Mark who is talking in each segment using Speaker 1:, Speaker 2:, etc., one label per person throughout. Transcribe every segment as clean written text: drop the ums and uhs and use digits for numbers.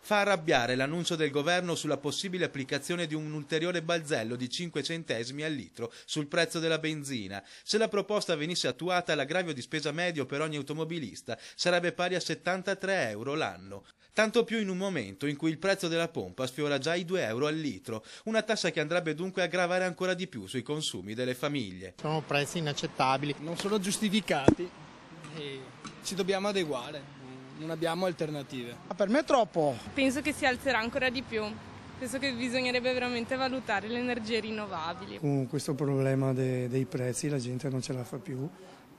Speaker 1: Fa arrabbiare l'annuncio del governo sulla possibile applicazione di un ulteriore balzello di 5 centesimi al litro sul prezzo della benzina. Se la proposta venisse attuata, l'aggravio di spesa medio per ogni automobilista sarebbe pari a 73 euro l'anno. Tanto più in un momento in cui il prezzo della pompa sfiora già i 2 euro al litro, una tassa che andrebbe dunque a gravare ancora di più sui consumi delle famiglie.
Speaker 2: Sono prezzi inaccettabili.
Speaker 3: Non sono giustificati e ci dobbiamo adeguare. Non abbiamo alternative.
Speaker 2: Per me è troppo.
Speaker 4: Penso che si alzerà ancora di più. Penso che bisognerebbe veramente valutare le energie rinnovabili.
Speaker 5: Con questo problema dei prezzi la gente non ce la fa più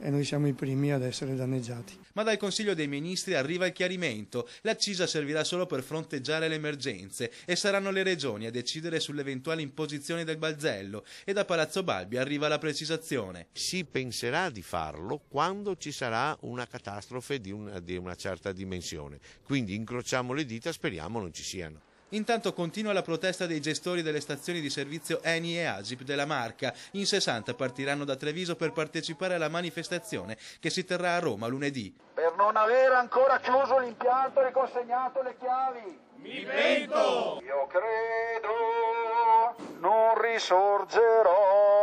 Speaker 5: e noi siamo i primi ad essere danneggiati.
Speaker 1: Ma dal Consiglio dei Ministri arriva il chiarimento. L'accisa servirà solo per fronteggiare le emergenze e saranno le regioni a decidere sull'eventuale imposizione del balzello, e da Palazzo Balbi arriva la precisazione.
Speaker 6: Si penserà di farlo quando ci sarà una catastrofe di una certa dimensione, quindi incrociamo le dita, speriamo non ci siano.
Speaker 1: Intanto continua la protesta dei gestori delle stazioni di servizio Eni e Agip della Marca. In 60 partiranno da Treviso per partecipare alla manifestazione che si terrà a Roma lunedì.
Speaker 7: Per non aver ancora chiuso l'impianto e riconsegnato le chiavi.
Speaker 8: Mi pento!
Speaker 7: Io credo non risorgerò.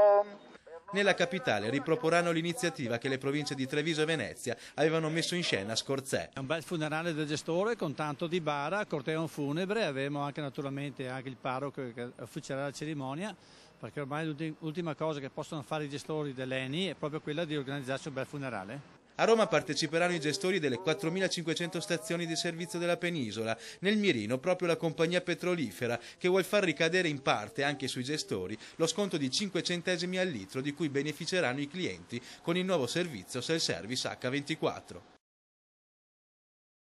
Speaker 1: Nella capitale riproporranno l'iniziativa che le province di Treviso e Venezia avevano messo in scena a Scorzè.
Speaker 9: È un bel funerale del gestore con tanto di bara, corteo funebre, avremo anche naturalmente anche il parroco che officerà la cerimonia, perché ormai l'ultima cosa che possono fare i gestori dell'Eni è proprio quella di organizzarsi un bel funerale.
Speaker 1: A Roma parteciperanno i gestori delle 4.500 stazioni di servizio della penisola. Nel mirino proprio la compagnia petrolifera, che vuol far ricadere in parte anche sui gestori lo sconto di 5 centesimi al litro di cui beneficeranno i clienti con il nuovo servizio Self Service H24.